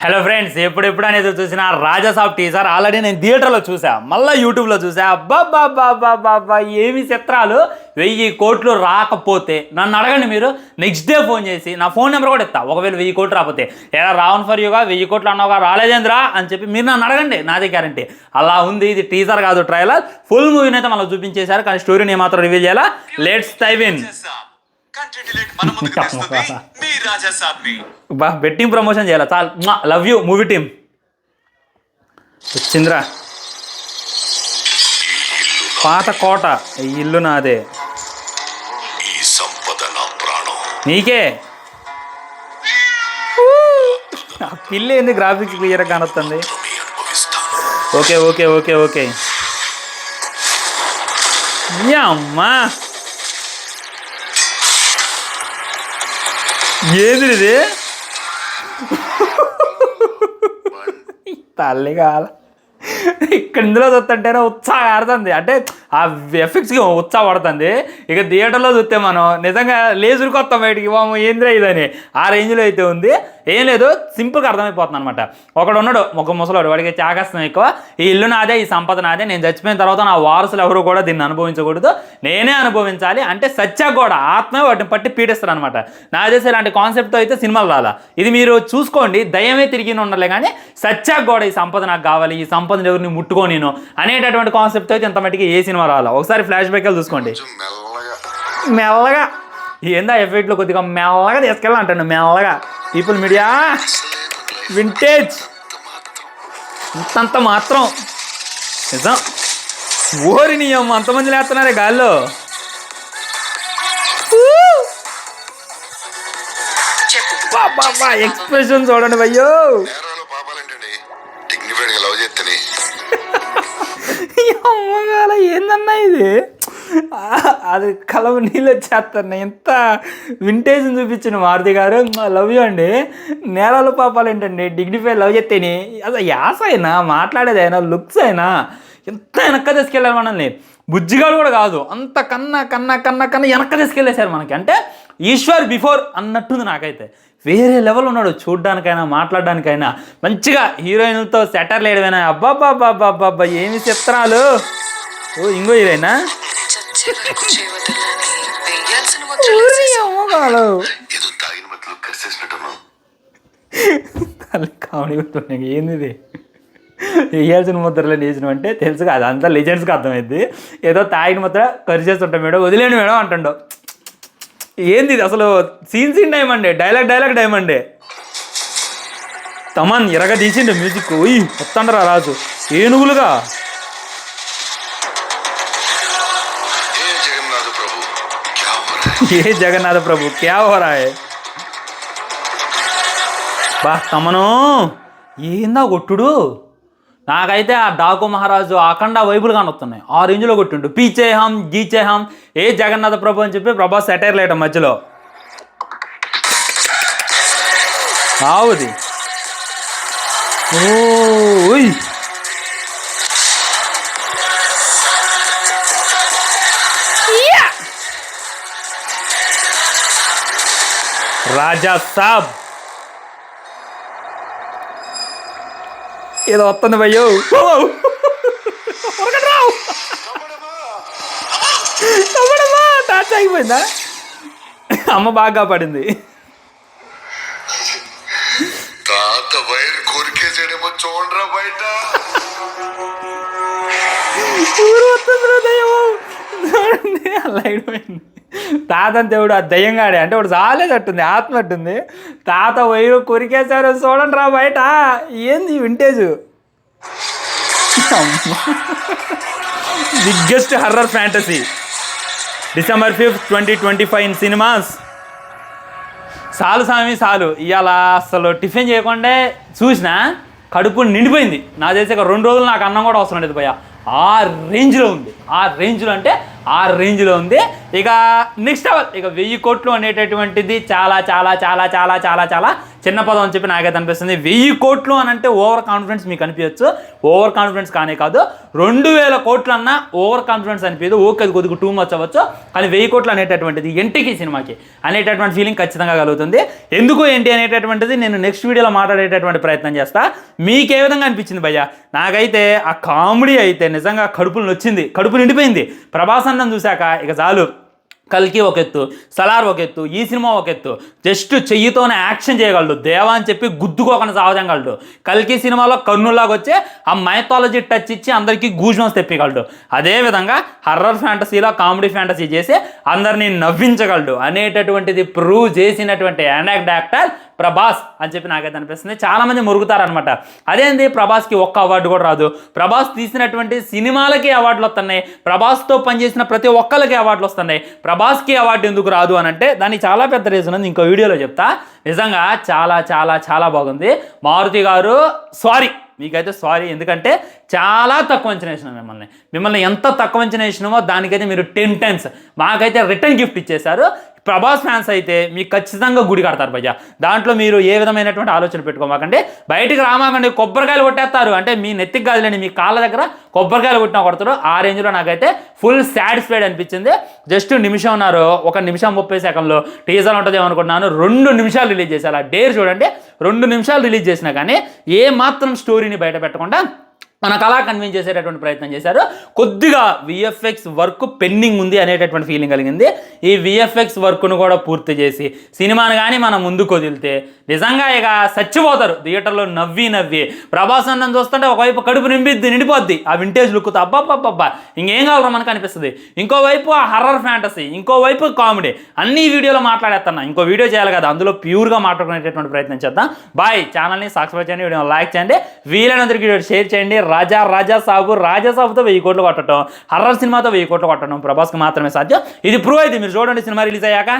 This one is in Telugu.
హలో ఫ్రెండ్స్, ఎప్పుడెప్పుడు అనేది చూసిన రాజాసాబ్ టీజర్ ఆల్రెడీ నేను థియేటర్లో చూసా, మళ్ళీ యూట్యూబ్లో చూసా. అబ్బాబ్బాబ్బాబ్బా ఏమి చిత్రాలు. 1000 కోట్లు రాకపోతే నన్ను అడగండి మీరు, నెక్స్ట్ డే ఫోన్ చేసి నా ఫోన్ నెంబర్ కూడా ఇస్తా. ఒకవేళ 1000 కోట్లు రాకపోతే ఎలా రావణ్ ఫర్ యూగా 1000 కోట్లు అన్నావుగా రాలేదేంద్రా అని చెప్పి మీరు నన్ను అడగండి, నాదే గ్యారంటీ. అలా ఉంది. ఇది టీజర్ కాదు, ట్రైలర్. ఫుల్ మూవీని అయితే మనం చూపించేశారు, కానీ స్టోరీని ఏమాత్రం రివీల్ చేయాలా. Let's dive in. Betting promotion చేయాలి చాలు. Love you movie team. వచ్చింద్రా పాత కోట, ఇల్లు నాదే, నీకే. పిల్లి ఏంది గ్రాఫిక్స్ క్లియర్గా కానొస్తుంది. ఓకే ఓకే ఓకే ఓకే అమ్మా, ఏది ఇది? తల్లి కాల ఇక్కడ ఇందులో చూస్తుంటేనే ఉత్సాహం ఆడుతుంది, అంటే ఆ ఎఫెక్ట్స్కి ఉత్సాహం పడుతుంది. ఇక థియేటర్లో చూస్తే మనం నిజంగా లేజురికి వస్తాం బయటికి, ఏంద్రా ఇదని. ఆ రేంజ్లో అయితే ఉంది. ఏం లేదు, సింపుల్గా అర్థమైపోతుంది అనమాట. ఒకడు ఉన్నాడు, ఒక ముసలాడు, వాడికి త్యాగస్తం ఎక్కువ. ఈ ఇల్లు నాదే, ఈ సంపద నాదే, నేను చచ్చిపోయిన తర్వాత నా వారసులు ఎవరు కూడా దీన్ని అనుభవించకూడదు, నేనే అనుభవించాలి అంటే సత్య కూడా ఆత్మ వాటిని పట్టి పీడిస్తారు అనమాట. నాకు తెలిసి ఇలాంటి కాన్సెప్ట్తో అయితే సినిమాలు రాలా. ఇది మీరు చూసుకోండి, దయ్యమే తిరిగి ఉండలే కానీ సత్య కూడా ఈ సంపద నాకు కావాలి, ఈ సంపదను ఎవరిని ముట్టుకో నేను అనేటటువంటి కాన్సెప్ట్తో అయితే ఇంత మట్టికి ఏ సినిమా రాలా. ఒకసారి ఫ్లాష్ బ్యాక్ చూసుకోండి. మెల్లగా ఏందా ఎఫెక్ట్లో కొద్దిగా మెల్లగా తీసుకెళ్ళాలంటాను, మెల్లగా. పీపుల్ మీడియా వింటేజ్ ఇంతంత మాత్రం నిజం. ఓరి నియమ్ అంతమంది లేస్తున్నారే గాల్లో. ఎక్స్ప్రెషన్ చూడండి భయ్యో. అమ్మగాల ఏందన్నా ఇది, అది కలవ నీళ్ళు వచ్చేస్తాను. ఎంత వింటేజ్ని చూపించిన మారుతి గారు. లవ్ యూ అండి. నేరాలు పాపాలు ఏంటండి, డిగ్నిఫై లవ్ చేస్తేనే. అసలు యాస అయినా, మాట్లాడేది అయినా, లుక్స్ అయినా ఎంత వెనక్క తీసుకెళ్ళారు మనల్ని. బుజ్జిగాడు కూడా కాదు, అంత కన్నా కన్నా కన్నా కన్నా వెనక్క తీసుకెళ్ళేశారు మనకి. అంటే ఈశ్వర్ బిఫోర్ అన్నట్టుంది నాకైతే. వేరే లెవెల్ ఉన్నాడు, చూడ్డానికైనా మాట్లాడడానికైనా. మంచిగా హీరోయిన్లతో సెటర్ లేడమైనా. అబ్బాబ్బాబ్బాబ్బా ఏమి చిత్రాలు. ఓ ఇంకో హీరోయినా కామెడీ. ఏంది వేయాల్సిన ముద్రలో లేచిన అంటే తెలుసు కాదు, అంతా లెజెండ్స్కి అర్థమైంది. ఏదో తాగిన ముద్ర కరిచేస్తుంటాం మేడం, వదిలేండి మేడం అంటుండో. ఏంది ఇది అసలు? సీన్ డైమండే, డైలాగ్ డైమండే. తమన్ ఎరగ తీసిండు మ్యూజిక్. వస్తుండరా రాజు ఏనుగులుగా. ఏ జగన్నాథ ప్రభు క్యా హోరాయ్. బా తమను ఏందా కొట్టుడు. నాకైతే ఆ డాకు మహారాజు అఖండ వైబుల్ కానొస్తున్నాయి. ఆ రేంజ్లో కొట్టిండు. పీచేహాం గీచేహాం ఏ జగన్నాథ ప్రభు అని చెప్పి ప్రభాస్ సెటైర్ లేయటం మధ్యలో. ఆవుది ఓయ్. రాజా సాబ్ ఏదో వస్తుంది భయ్యో. టాచ్ ఆగిపోయిందా? అమ్మ బాగా పడింది. అలా అయిపోయింది. తాత దేవుడు ఆ దయ్యంగాడే అంటే వాడు చాలేదట్టుంది, ఆత్మ అట్టుంది. తాత వైరు కొరికేశారు చూడండి రా బయట. ఏంది vintage. Biggest horror fantasy December 5th, 2025 in cinemas. చాలు స్వామి చాలు. ఇవాళ అసలు టిఫిన్ చేయకుండా చూసినా కడుపు నిండిపోయింది. నాకు తెలిసి ఒక 2 రోజులు నాకు అన్నం కూడా అవసరం లేదు భయ్య. ఆ రేంజ్లో ఉంది. ఆ రేంజ్లో అంటే ఆ రేంజ్లో ఉంది. ఇక నెక్స్ట్ ఇక 1000 కోట్లు అనేటటువంటిది చాలా చాలా చాలా చాలా చాలా చాలా చిన్న పదం అని చెప్పి నాకైతే అనిపిస్తుంది. 1000 కోట్లు అని అంటే ఓవర్ కాన్ఫిడెన్స్ మీకు అనిపించచ్చు, ఓవర్ కాన్ఫిడెన్స్ కానే కాదు. 2000 కోట్లు అన్నా ఓవర్ కాన్ఫిడెన్స్ అనిపించదు, ఓకే అది కొద్దిగా టూ మచ్ అవ్వచ్చు. కానీ 1000 కోట్లు అనేటటువంటిది ఎంటికి సినిమాకి అనేటటువంటి ఫీలింగ్ ఖచ్చితంగా కలుగుతుంది. ఎందుకు ఏంటి అనేటటువంటిది నేను నెక్స్ట్ వీడియోలో మాట్లాడేటటువంటి ప్రయత్నం చేస్తా. మీకు ఏ విధంగా అనిపించింది భయ్య? నాకైతే ఆ కామెడీ అయితే నిజంగా కడుపులు నొచ్చింది, కడుపు నిండిపోయింది. ప్రభాస్ అన్నం చూశాక ఇక చాలు. కల్కి ఒక ఎత్తు, సలార్ ఒక ఎత్తు, ఈ సినిమా ఒక ఎత్తు. జస్ట్ చెయ్యితోనే యాక్షన్ చేయగలడు, దేవా అని చెప్పి గుద్దుకోకుండా సావజంగలడు. కల్కి సినిమాలో కన్నులాగా వచ్చే ఆ మైథాలజీ టచ్ ఇచ్చి అందరికీ గూజ్బంప్స్ తెప్పగలడు. అదేవిధంగా హర్రర్ ఫ్యాంటసీలో కామెడీ ఫ్యాంటసీ చేసి అందరినీ నవ్వించగలడు అనేటటువంటిది ప్రూవ్ చేసినటువంటి యాక్టర్ ప్రభాస్ అని చెప్పి నాకైతే అనిపిస్తుంది. చాలామంది మురుగుతారనమాట, అదేంది ప్రభాస్కి ఒక్క అవార్డు కూడా రాదు, ప్రభాస్ తీసినటువంటి సినిమాలకి అవార్డులు వస్తున్నాయి, ప్రభాస్తో పనిచేసిన ప్రతి ఒక్కరికి అవార్డులు వస్తున్నాయి, ప్రభాస్కి అవార్డు ఎందుకు రాదు అని అంటే దానికి చాలా పెద్ద రీజన్ ఉంది, ఇంకో వీడియోలో చెప్తా. నిజంగా చాలా చాలా చాలా బాగుంది. మారుతి గారు సారీ, మీకైతే సారీ. ఎందుకంటే చాలా తక్కువ అంచనా వేసినాం మిమ్మల్ని ఎంత తక్కువ అంచనా వేసినామో దానికైతే మీరు 10 times మాకైతే రిటర్న్ గిఫ్ట్ ఇచ్చేశారు. ప్రభాస్ ఫ్యాన్స్ అయితే మీకు ఖచ్చితంగా గుడి కడతారు భయ్య. దాంట్లో మీరు ఏ విధమైనటువంటి ఆలోచన పెట్టుకోమాకండి, బయటికి రామాకండి, కొబ్బరికాయలు కొట్టేస్తారు. అంటే మీ నెత్తికి కాదులేండి, మీ కాళ్ళ దగ్గర కొబ్బరికాయలు కొట్టినా కొడతారు. ఆ రేంజ్లో నాకైతే ఫుల్ సాటిస్ఫైడ్ అనిపించింది. జస్ట్ నిమిషం ఉన్నారు, 1 నిమిషం 30 సెకండ్లో టీజర్ ఉంటుంది అనుకుంటున్నాను. 2 నిమిషాలు రిలీజ్ చేశారు. ఆ డేర్ చూడండి, 2 నిమిషాలు రిలీజ్ చేసినా కానీ ఏ మాత్రం స్టోరీని బయట పెట్టకుండా మనకు అలా కన్విన్స్ చేసేటటువంటి ప్రయత్నం చేశారు. కొద్దిగా విఎఫ్ఎక్స్ వర్క్ పెండింగ్ ఉంది అనేటటువంటి ఫీలింగ్ కలిగింది. ఈ విఎఫ్ఎక్స్ వర్క్ను కూడా పూర్తి చేసి సినిమాని కానీ మనం ముందుకు వదిలితే నిజంగా ఇక చచ్చిపోతారు థియేటర్లో నవ్వి. ప్రభాస్ అన్నం చూస్తుంటే ఒకవైపు కడుపు నిండిపోద్ది ఆ వింటేజ్ లుక్తో, అబ్బాబ్బా ఇంకేం కావాలో మనకు అనిపిస్తుంది. ఇంకోవైపు ఆ హర్రర్ ఫ్యాంటసీ, ఇంకోవైపు కామెడీ, అన్ని వీడియోలో మాట్లాడేస్తున్నా. ఇంకో వీడియో చేయాలి కదా, అందులో ప్యూర్గా మాట్లాడుకునేటటువంటి ప్రయత్నం చేద్దాం. బాయ్, ఛానల్ని సబ్స్క్రైబ్ చేయండి, వీడియో లైక్ చేయండి, వీలైనందరికీ వీడియో షేర్ చేయండి. రాజాసాబుతో 1000 కోట్లు కొట్టడం, హర్రర్ సినిమాతో 1000 కోట్లు కొట్టడం ప్రభాస్కి మాత్రమే సాధ్యం. ఇది ప్రూవ్ అయితే మీరు చూడండి సినిమా రిలీజ్ అయ్యాక.